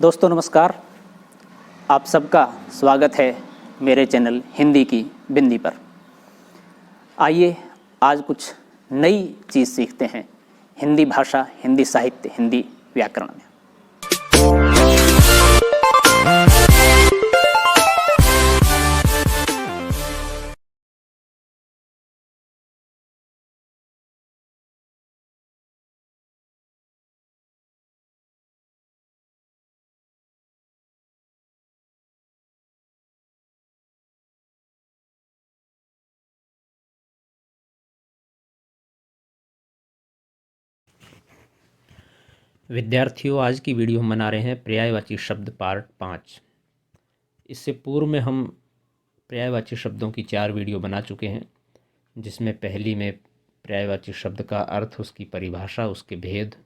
दोस्तों नमस्कार। आप सबका स्वागत है मेरे चैनल हिंदी की बिंदी पर। आइए आज कुछ नई चीज़ सीखते हैं हिंदी भाषा, हिंदी साहित्य, हिंदी व्याकरण में। विद्यार्थियों, आज की वीडियो हम बना रहे हैं पर्यायवाची शब्द पार्ट 5। इससे पूर्व में हम पर्यायवाची शब्दों की 4 वीडियो बना चुके हैं, जिसमें पहली में पर्यायवाची शब्द का अर्थ, उसकी परिभाषा, उसके भेद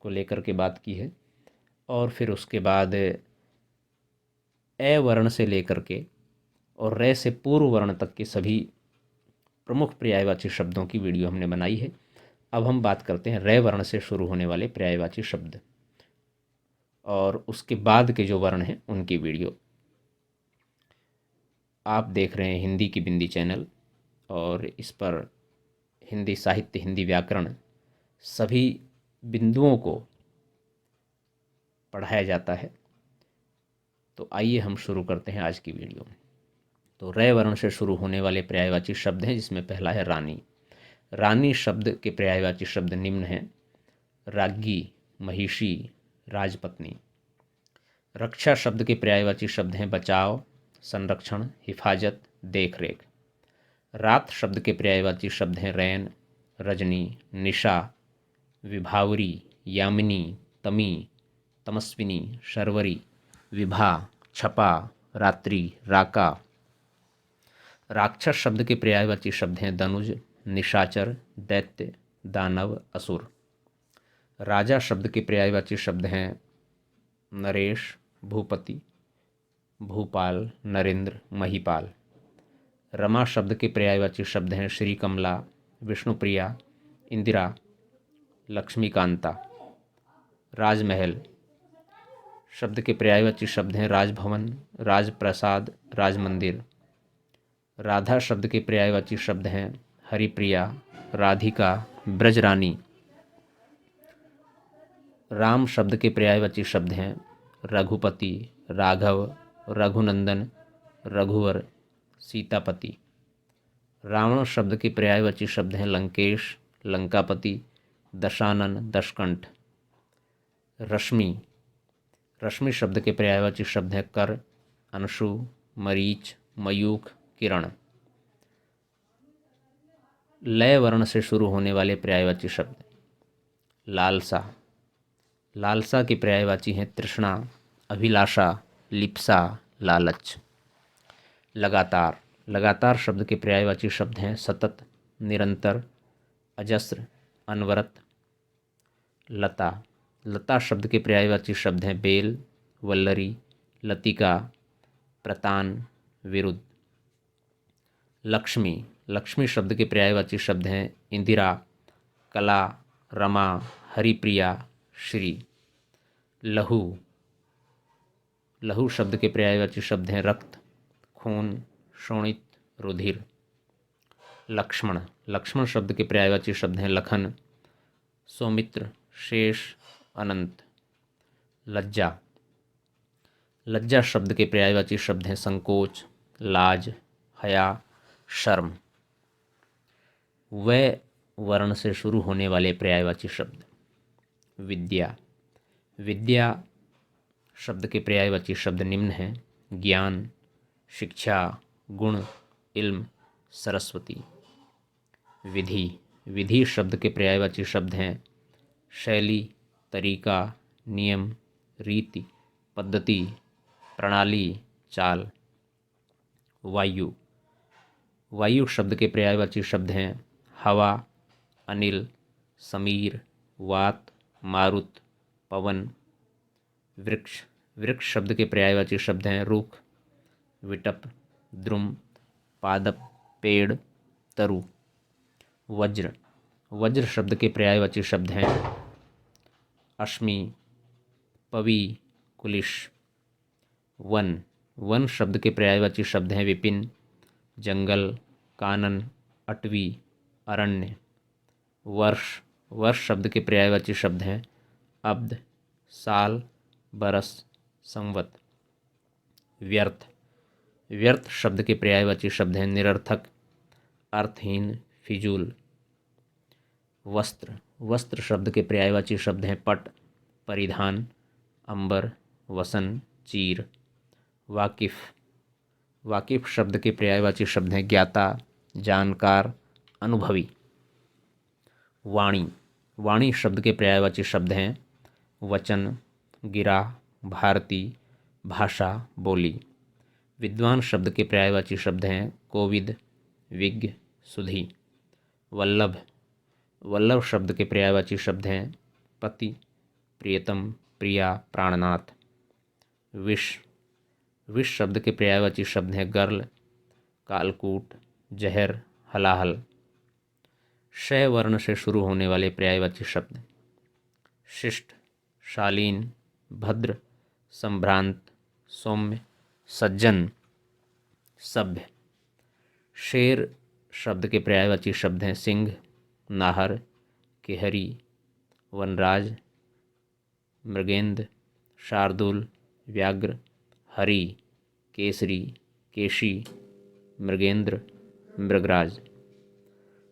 को लेकर के बात की है, और फिर उसके बाद ए वर्ण से लेकर के और रे से पूर्व वर्ण तक के सभी प्रमुख पर्यायवाची शब्दों की वीडियो हमने बनाई है। अब हम बात करते हैं रे वर्ण से शुरू होने वाले पर्यायवाची शब्द और उसके बाद के जो वर्ण हैं उनकी वीडियो। आप देख रहे हैं हिंदी की बिंदी चैनल, और इस पर हिंदी साहित्य, हिंदी व्याकरण सभी बिंदुओं को पढ़ाया जाता है। तो आइए हम शुरू करते हैं आज की वीडियो। तो रे वर्ण से शुरू होने वाले पर्यायवाची शब्द हैं, जिसमें पहला है रानी। रानी शब्द के पर्यायवाची शब्द निम्न हैं: राज्ञी, महिषी, राजपत्नी। रक्षा शब्द के पर्यायवाची शब्द हैं बचाव, संरक्षण, हिफाजत, देखरेख। रात शब्द के पर्यायवाची शब्द हैं रैन, रजनी, निशा, विभावरी, यामिनी, तमी, तमस्विनी, शर्वरी, विभा, छपा, रात्रि, राका। राक्षस शब्द के पर्यायवाची शब्द हैं दनुज, निशाचर, दैत्य, दानव, असुर। राजा शब्द के पर्यायवाची शब्द हैं नरेश, भूपति, भूपाल, नरेंद्र, महीपाल। रमा शब्द के पर्यायवाची शब्द हैं श्री कमला, विष्णुप्रिया, इंदिरा, लक्ष्मीकांता। राजमहल शब्द के पर्यायवाची शब्द हैं राजभवन, राजप्रसाद, राजमंदिर। राधा शब्द के पर्यायवाची शब्द हैं हरिप्रिया, राधिका, ब्रजरानी। राम शब्द के पर्यायवाची शब्द हैं रघुपति, राघव, रघुनंदन, रघुवर, सीतापति। रावण शब्द के पर्यायवाची शब्द हैं लंकेश, लंकापति, दशानन, दशकंठ। रश्मि रश्मि शब्द के पर्यायवाची शब्द हैं कर, अंशु, मरीच, मयूख, किरण। लय वर्ण से शुरू होने वाले पर्यायवाची शब्द: लालसा। लालसा की पर्यायवाची हैं तृष्णा, अभिलाषा, लिप्सा, लालच। लगातार। लगातार शब्द के पर्यायवाची शब्द हैं सतत, निरंतर, अजस्र, अनवरत। लता। लता शब्द के पर्यायवाची शब्द हैं बेल, वल्लरी, लतिका, प्रतान, विरुद्ध। लक्ष्मी। लक्ष्मी शब्द के पर्यायवाची शब्द हैं इंदिरा, कला, रमा, हरिप्रिया, श्री। लहू। लहू शब्द के पर्यायवाची शब्द हैं रक्त, खून, शोणित, रुधिर। लक्ष्मण। लक्ष्मण शब्द के पर्यायवाची शब्द हैं लखन, सौमित्र, शेष, अनंत। लज्जा। लज्जा शब्द के पर्यायवाची शब्द हैं संकोच, लाज, हया, शर्म। वै वर्ण से शुरू होने वाले पर्यायवाची शब्द: विद्या। विद्या शब्द के पर्यायवाची शब्द निम्न हैं ज्ञान, शिक्षा, गुण, इल्म, सरस्वती। विधि। विधि शब्द के पर्यायवाची शब्द हैं शैली, तरीका, नियम, रीति, पद्धति, प्रणाली, चाल। वायु। वायु शब्द के पर्यायवाची शब्द हैं हवा, अनिल, समीर, वात, मारुत, पवन। वृक्ष। वृक्ष शब्द के पर्यायवाची शब्द हैं रुख, विटप, द्रुम, पादप, पेड़, तरु। वज्र। वज्र शब्द के पर्यायवाची शब्द हैं अश्मि, पवि, कुलिश। वन, वन शब्द के पर्यायवाची शब्द हैं विपिन, जंगल, कानन, अटवी, अरण्य। वर्ष, वर्ष शब्द के पर्यायवाची शब्द हैं अब्द, साल, बरस, संवत। व्यर्थ, व्यर्थ शब्द के पर्यायवाची शब्द हैं निरर्थक, अर्थहीन, फिजूल। वस्त्र, वस्त्र शब्द के पर्यायवाची शब्द हैं पट, परिधान, अंबर, वसन, चीर। वाकिफ, वाकिफ शब्द के पर्यायवाची शब्द हैं ज्ञाता, जानकार, अनुभवी। वाणी, वाणी शब्द के पर्यायवाची शब्द हैं वचन, गिरा, भारती, भाषा, बोली। विद्वान शब्द के पर्यायवाची शब्द हैं कोविद, विज्ञ, सुधी। वल्लभ, वल्लभ शब्द के पर्यायवाची शब्द हैं पति, प्रियतम, प्रिया, प्राणनाथ। विष, विष शब्द के पर्यायवाची शब्द हैं गर्ल, कालकूट, जहर, हलाहल। शय वर्ण से शुरू होने वाले पर्यायवाची शब्द शिष्ट, शालीन, भद्र, संभ्रांत, सौम्य, सज्जन, सभ्य। शेर शब्द के पर्यायवाची शब्द हैं सिंह, नाहर, केहरी, वनराज, मृगेंद्र, शार्दूल, व्याघ्र, हरि, केसरी, केशी, मृगेंद्र, मृगराज।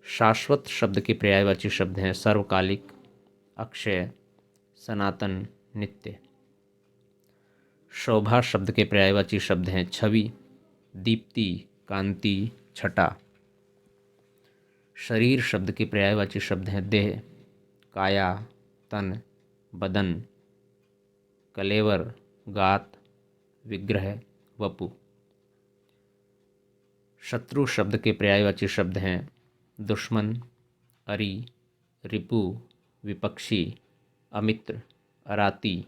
शाश्वत शब्द के पर्यायवाची शब्द हैं सर्वकालिक, अक्षय, सनातन, नित्य। शोभा शब्द के पर्यायवाची शब्द हैं छवि, दीप्ति, कांति, छटा। शरीर शब्द के पर्यायवाची शब्द हैं देह, काया, तन, बदन, कलेवर, गात, विग्रह, वपु। शत्रु शब्द के पर्यायवाची शब्द हैं दुश्मन, अरि, रिपु, विपक्षी, अमित्र, अराती,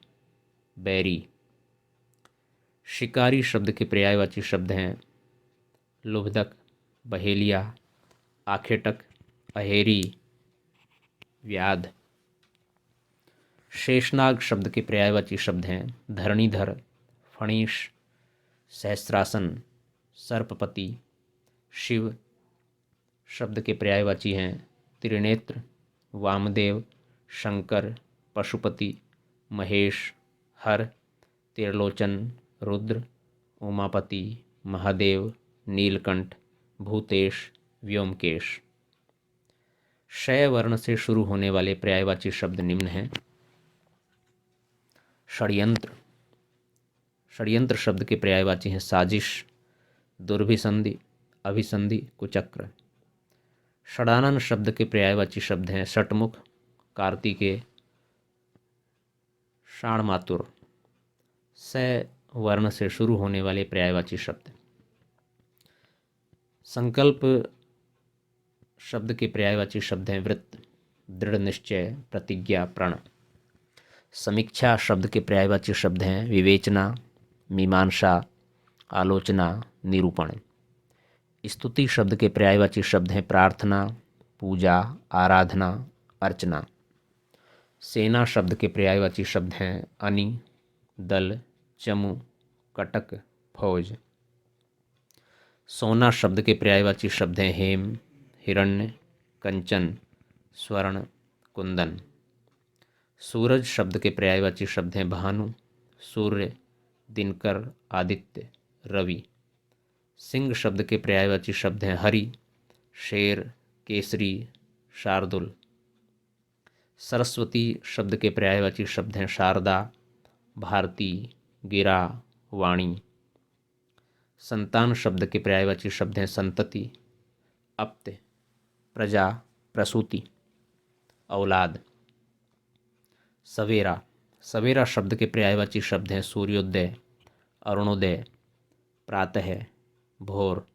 बैरी। शिकारी शब्द के पर्यायवाची शब्द हैं लुब्धक, बहेलिया, आखेटक, अहेरी, व्याध। शेषनाग शब्द के पर्यायवाची शब्द हैं धरणीधर, फणीश, सहस्रासन, सर्पपति। शिव शब्द के पर्यायवाची हैं त्रिनेत्र, वामदेव, शंकर, पशुपति, महेश, हर, त्रिलोचन, रुद्र, उमापति, महादेव, नीलकंठ, भूतेश, व्योमकेश। शय वर्ण से शुरू होने वाले पर्यायवाची शब्द निम्न हैं। षड्यंत्र, षड्यंत्र शब्द के पर्यायवाची हैं साजिश, दुर्भिसंधि, अभिसंधि, कुचक्र। षडानन शब्द के पर्यायवाची शब्द हैं षटमुख, कार्तिकेय, षाणमातुर। स वर्ण से शुरू होने वाले पर्यायवाची शब्द। संकल्प शब्द के पर्यायवाची शब्द हैं वृत्त, दृढ़ निश्चय, प्रतिज्ञा, प्रण। समीक्षा शब्द के पर्यायवाची शब्द हैं विवेचना, मीमांसा, आलोचना, निरूपण। स्तुति शब्द के पर्यायवाची शब्द हैं प्रार्थना, पूजा, आराधना, अर्चना। सेना शब्द के पर्यायवाची शब्द हैं अनि, दल, चमू, कटक, फौज। सोना शब्द के पर्यायवाची शब्द हैं हेम, हिरण्य, कंचन, स्वर्ण, कुंदन। सूरज शब्द के पर्यायवाची शब्द हैं भानु, सूर्य, दिनकर, आदित्य, रवि। सिंह शब्द के पर्यायवाची शब्द हैं हरि, शेर, केसरी, शार्दुल। सरस्वती शब्द के पर्यायवाची शब्द हैं शारदा, भारती, गिरा, वाणी। संतान शब्द के पर्यायवाची शब्द हैं संतति, अप्त्य, प्रजा, प्रसूति, औलाद। सवेरा, सवेरा शब्द के पर्यायवाची शब्द हैं सूर्योदय, अरुणोदय, प्रातः, भोर।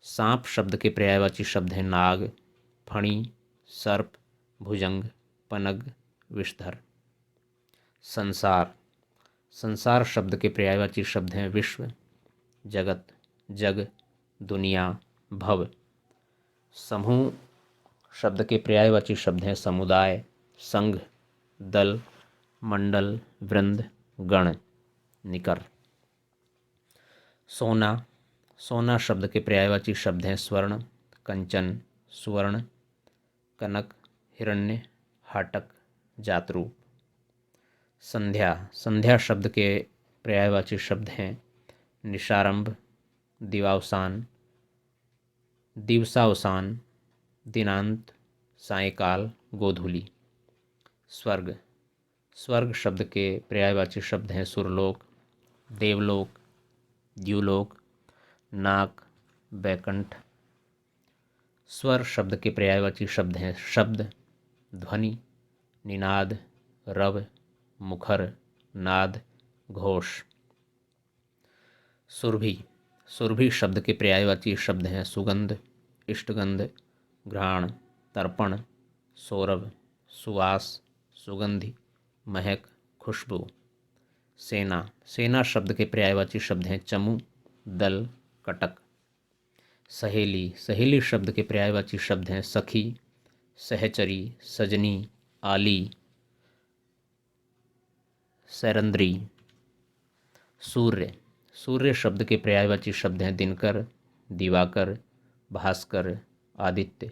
सांप शब्द के पर्यायवाची शब्द हैं नाग, फणी, सर्प, भुजंग, पनग, विषधर। संसार, संसार शब्द के पर्यायवाची शब्द हैं विश्व, जगत, जग, दुनिया, भव। समूह शब्द के पर्यायवाची शब्द हैं समुदाय, संघ, दल, मंडल, वृंद, गण, निकर। सोना, सोना शब्द के पर्यायवाची शब्द हैं स्वर्ण, कंचन, सुवर्ण, कनक, हिरण्य, हाटक, जातरूप। संध्या, संध्या शब्द के पर्यायवाची शब्द हैं निशारंभ, दिवावसान, दिवसावसान, दिनांत, सायंकाल, गोधूली। स्वर्ग, स्वर्ग शब्द के पर्यायवाची शब्द हैं सुरलोक, देवलोक, द्युलोक, नाक, बैकुंठ। स्वर शब्द के पर्यायवाची शब्द हैं शब्द, ध्वनि, निनाद, रव, मुखर, नाद, घोष। सुरभि, सुरभि शब्द के पर्यायवाची शब्द हैं सुगंध, इष्टगंध, घ्राण, तर्पण, सौरभ, सुवास, सुगंधि, महक, खुशबू। सेना, सेना शब्द के पर्यायवाची शब्द हैं चमू, दल, कटक। सहेली, सहेली शब्द के पर्यायवाची शब्द हैं सखी, सहचरी, सजनी, आली, सैरंद्री। सूर्य, सूर्य शब्द के पर्यायवाची शब्द हैं दिनकर, दिवाकर, भास्कर, आदित्य,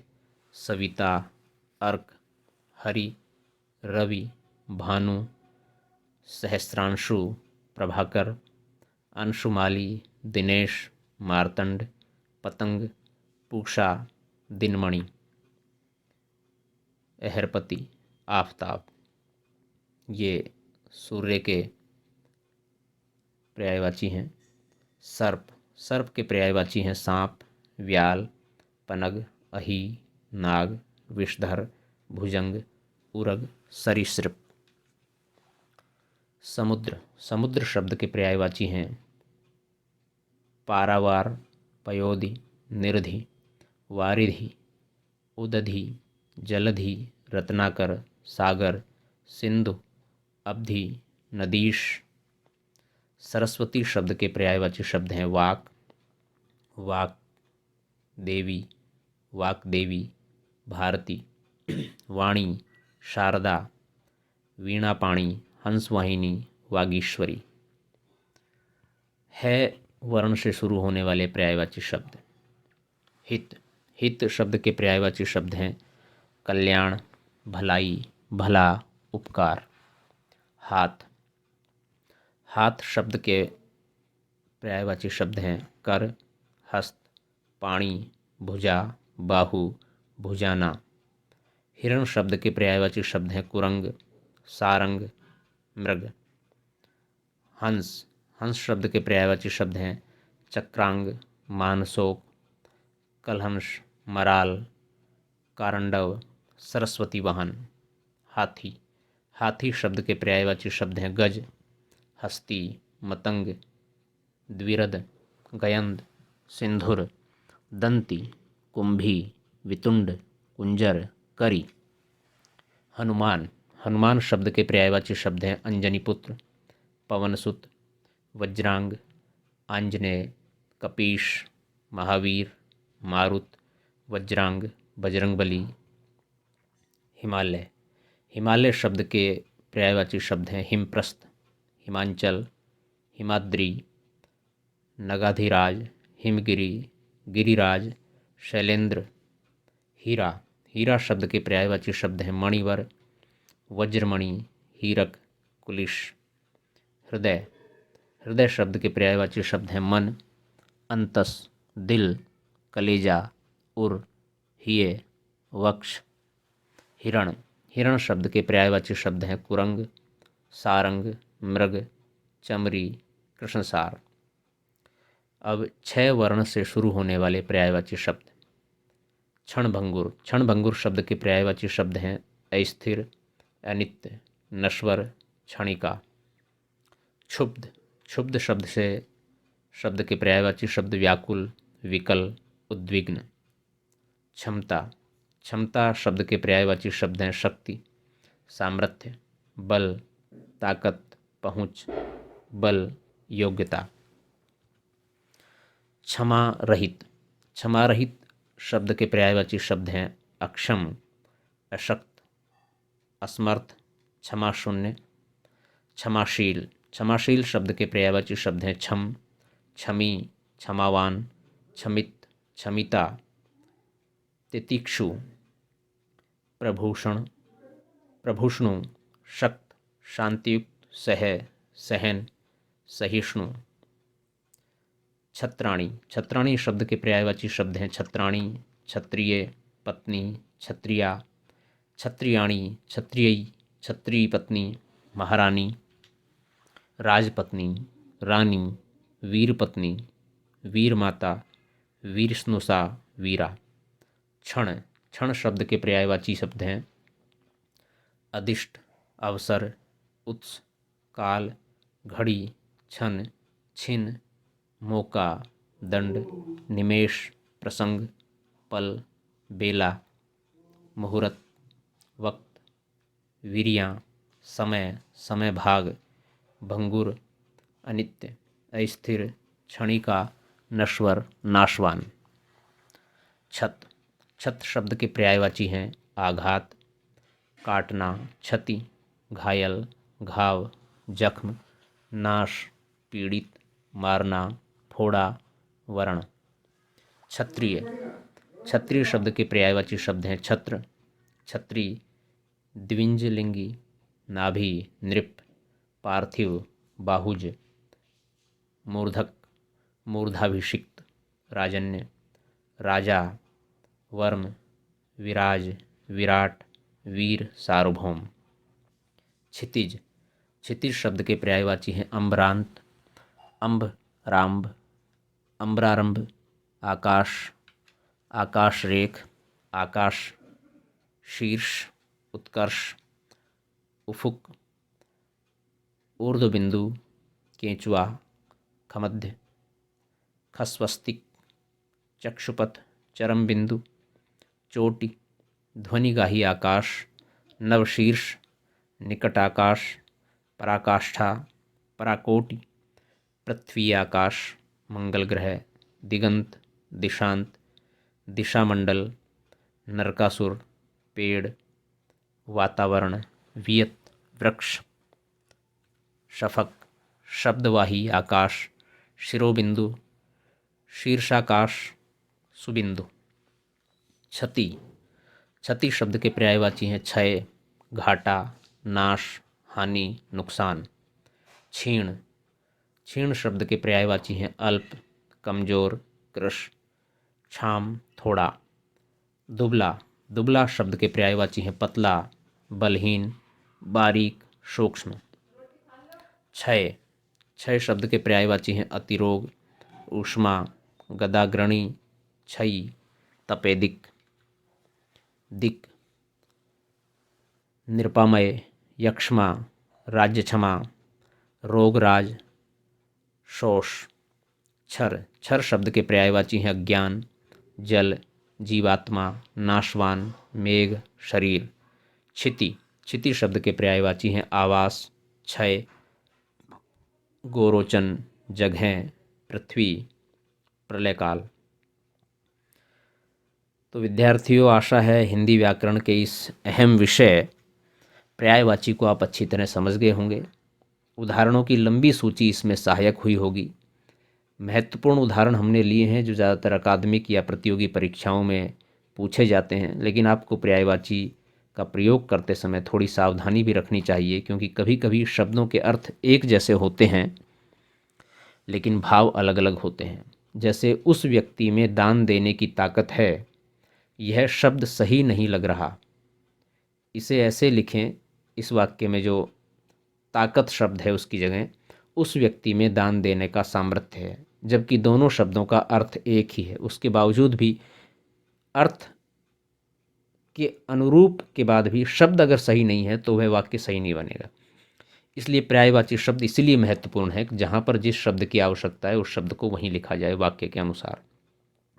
सविता, अर्क, हरि, रवि, भानु, सहस्रांशु, प्रभाकर, अंशुमाली, दिनेश, मार्तंड, पतंग, पूषा, दिनमणि। अहरपति, आफताब। ये सूर्य के पर्यायवाची हैं। सर्प, सर्प के पर्यायवाची हैं सांप, व्याल, पनग, अही, नाग, विषधर, भुजंग, उरग, सरीसृप। समुद्र, समुद्र शब्द के पर्यायवाची हैं पारावार, पयोधि, निर्धि, वारिधि, उदधि, जलधि, रत्नाकर, सागर, सिंधु, अब्धि, नदीश। सरस्वती शब्द के पर्यायवाची शब्द हैं वाक, वाक देवी, वाकदेवी, भारती, वाणी, शारदा, वीणापाणी, हंसवाहिनी, वागीश्वरी। है वर्ण से शुरू होने वाले पर्यायवाची शब्द। हित, हित शब्द के पर्यायवाची शब्द हैं कल्याण, भलाई, भला, उपकार। हाथ, हाथ शब्द के पर्यायवाची शब्द हैं कर, हस्त, पाणी, भुजा, बाहु, भुजाना। हिरण शब्द के पर्यायवाची शब्द हैं कुरंग, सारंग, मृग। हंस, हंस शब्द के पर्यायवाची शब्द हैं चक्रांग, मानसोक, कलहंस, मराल, कारंडव, सरस्वती वाहन। हाथी, हाथी शब्द के पर्यायवाची शब्द हैं गज, हस्ती, मतंग, द्विरद, गयंद, सिंधुर, दंती, कुंभी, वितुंड, कुंजर, करी। हनुमान, हनुमान शब्द के पर्यायवाची शब्द हैं अंजनीपुत्र, पवनसुत, वज्रांग, आंजनेय, कपीश, महावीर, मारुत, वज्रांग, बजरंगबली। हिमालय, हिमालय शब्द के पर्यायवाची शब्द हैं हिमप्रस्थ, हिमांचल, हिमाद्री, नगाधिराज, हिमगिरी, गिरिराज, शैलेंद्र। हीरा, हीरा शब्द के पर्यायवाची शब्द हैं मणिवर, वज्रमणि, हीरक, कुलिश। हृदय, हृदय शब्द के पर्यायवाची शब्द हैं मन, अंतस, दिल, कलेजा, उर, हिये, वक्ष। हिरण, हिरण शब्द के पर्यायवाची शब्द हैं कुरंग, सारंग, मृग, चमरी, कृष्णसार। अब 6 वर्ण से शुरू होने वाले पर्यायवाची शब्द। क्षणभंगुर, क्षणभंगुर शब्द के पर्यायवाची शब्द हैं अस्थिर, अनित्य, नश्वर, क्षणिका। क्षुब्ध, क्षुब्ध शब्द के पर्यायवाची शब्द व्याकुल, विकल, उद्विग्न। क्षमता, क्षमता शब्द के पर्यायवाची शब्द हैं शक्ति, सामर्थ्य, बल, ताकत, पहुँच, बल, योग्यता। क्षमा रहित, क्षमा रहित शब्द के पर्यायवाची शब्द हैं अक्षम, अशक्त, असमर्थ, क्षमा शून्य, क्षमाशील, क्षमाशील शब्द के पर्यायवाची शब्द हैं क्षम, क्षमी, क्षमावान, क्षमित, क्षमिता, तितिक्षु, प्रभूषण, प्रभूषणु, शक्त, शांतियुक्त, सह, सहन, सहिष्णु। छत्राणी, छत्राणी शब्द के पर्यायवाची शब्द हैं छत्राणी, क्षत्रिय, पत्नी, क्षत्रिया, क्षत्रियाणी, क्षत्रियी, क्षत्रिय पत्नी, महारानी, राजपत्नी, रानी, वीर पत्नी, वीर माता, वीरस्नुषा, वीरा। क्षण, क्षण शब्द के पर्यायवाची शब्द हैं अदिष्ट, अवसर, उत्स, काल, घड़ी, क्षण, छिन, मौका, दंड, निमेष, प्रसंग, पल, बेला, मुहूर्त, वक्त, वीर्या, समय, समय भाग, भंगुर, अनित्य, अस्थिर, क्षणिका, नश्वर, नाशवान। छत, छत शब्द के पर्यायवाची हैं आघात, काटना, क्षति, घायल, घाव, जख्म, नाश, पीड़ित, मारना, फोड़ा, वर्ण। क्षत्रिय, क्षत्रिय शब्द के पर्यायवाची शब्द हैं छत्र, क्षत्रि, द्विंजलिंगी, नाभि, नृप, पार्थिव, बाहुज, मूर्धक, मूर्धाभिषिक्त, राजन्य, राजा, वर्म, विराज, विराट, वीर, सार्वभौम। क्षितिज, क्षितिज शब्द के पर्यायवाची हैं अम्बरांत, अम्ब, राम्भ, अम्बरारंभ, आकाश, आकाशरेख, आकाश, शीर्ष, उत्कर्ष, उफुक, ऊर्ध्वबिंदु, केंचुआ, खमध्य, खस्वस्तिक, चक्षुपथ, चरम बिंदु, चोटी, ध्वनिगाही आकाश, नवशीर्ष, निकट आकाश, पराकाष्ठा, पराकोटि, पृथ्वी आकाश, मंगल ग्रह, दिगंत, दिशांत, दिशामंडल, नरकासुर, पेड़, वातावरण, वियत, वृक्ष, शफक, शब्दवाही आकाश, शिरोबिंदु, शीर्षाकाश, सुबिंदु। क्षति, क्षति शब्द के पर्यायवाची हैं क्षय, घाटा, नाश, हानि, नुकसान। क्षीण, क्षीण शब्द के पर्यायवाची हैं अल्प, कमजोर, कृश, क्षाम, थोड़ा। दुबला, दुबला शब्द के पर्यायवाची हैं पतला, बलहीन, बारीक, सूक्ष्म। क्षय, क्षय शब्द के पर्यायवाची हैं अतिरोग, ऊष्मा, गदाग्रणी, क्षयी, तपेदिक। दिक, निरपामय, यक्ष्मा, राज्यक्षमा, रोगराज, शोष। क्षर, क्षर शब्द के पर्यायवाची हैं अज्ञान, जल, जीवात्मा, नाशवान, मेघ, शरीर। क्षिति, क्षिति शब्द के पर्यायवाची हैं आवास, क्षय, गोरोचन, जगह, पृथ्वी, प्रलयकाल। तो विद्यार्थियों, आशा है हिंदी व्याकरण के इस अहम विषय पर्यायवाची को आप अच्छी तरह समझ गए होंगे। उदाहरणों की लंबी सूची इसमें सहायक हुई होगी। महत्वपूर्ण उदाहरण हमने लिए हैं जो ज़्यादातर अकादमिक या प्रतियोगी परीक्षाओं में पूछे जाते हैं, लेकिन आपको पर्यायवाची का प्रयोग करते समय थोड़ी सावधानी भी रखनी चाहिए, क्योंकि कभी कभी शब्दों के अर्थ एक जैसे होते हैं लेकिन भाव अलग अलग होते हैं। जैसे उस व्यक्ति में दान देने की ताकत है, यह शब्द सही नहीं लग रहा। इसे ऐसे लिखें, इस वाक्य में जो ताकत शब्द है उसकी जगह उस व्यक्ति में दान देने का सामर्थ्य है, जबकि दोनों शब्दों का अर्थ एक ही है। उसके बावजूद भी अर्थ के अनुरूप के बाद भी शब्द अगर सही नहीं है तो वह वाक्य सही नहीं बनेगा। इसलिए पर्यायवाची शब्द इसलिए महत्वपूर्ण है कि जहाँ पर जिस शब्द की आवश्यकता है उस शब्द को वहीं लिखा जाए, वाक्य के अनुसार,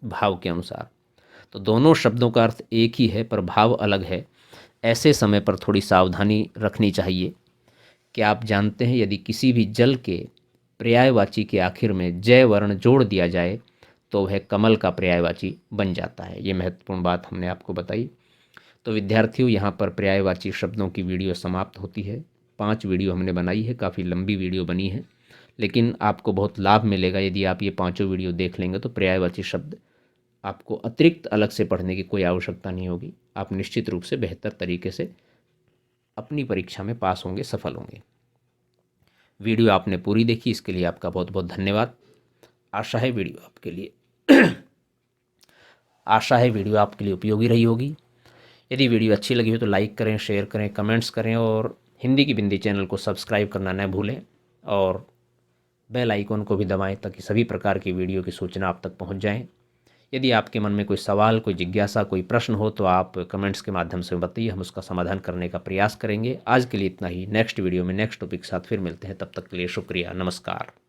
भाव के अनुसार। तो दोनों शब्दों का अर्थ एक ही है पर भाव अलग है। ऐसे समय पर थोड़ी सावधानी रखनी चाहिए। क्या आप जानते हैं, यदि किसी भी जल के पर्यायवाची के आखिर में जय वर्ण जोड़ दिया जाए तो वह कमल का पर्यायवाची बन जाता है। ये महत्वपूर्ण बात हमने आपको बताई। तो विद्यार्थियों, यहाँ पर पर्यायवाची शब्दों की वीडियो समाप्त होती है। 5 वीडियो हमने बनाई है, काफ़ी लंबी वीडियो बनी है, लेकिन आपको बहुत लाभ मिलेगा यदि आप ये पाँचों वीडियो देख लेंगे। तो पर्यायवाची शब्द आपको अतिरिक्त अलग से पढ़ने की कोई आवश्यकता नहीं होगी। आप निश्चित रूप से बेहतर तरीके से अपनी परीक्षा में पास होंगे, सफल होंगे। वीडियो आपने पूरी देखी, इसके लिए आपका बहुत बहुत धन्यवाद। आशा है वीडियो आपके लिए उपयोगी रही होगी। यदि वीडियो अच्छी लगी हो तो लाइक करें, शेयर करें, कमेंट्स करें और हिंदी की बिंदी चैनल को सब्सक्राइब करना न भूलें और बेल आइकन को भी दबाएं ताकि सभी प्रकार की वीडियो की सूचना आप तक पहुंच जाएं। यदि आपके मन में कोई सवाल, कोई जिज्ञासा, कोई प्रश्न हो तो आप कमेंट्स के माध्यम से बताइए, हम उसका समाधान करने का प्रयास करेंगे। आज के लिए इतना ही। नेक्स्ट वीडियो में नेक्स्ट टॉपिक के साथ फिर मिलते हैं, तब तक के लिए शुक्रिया, नमस्कार।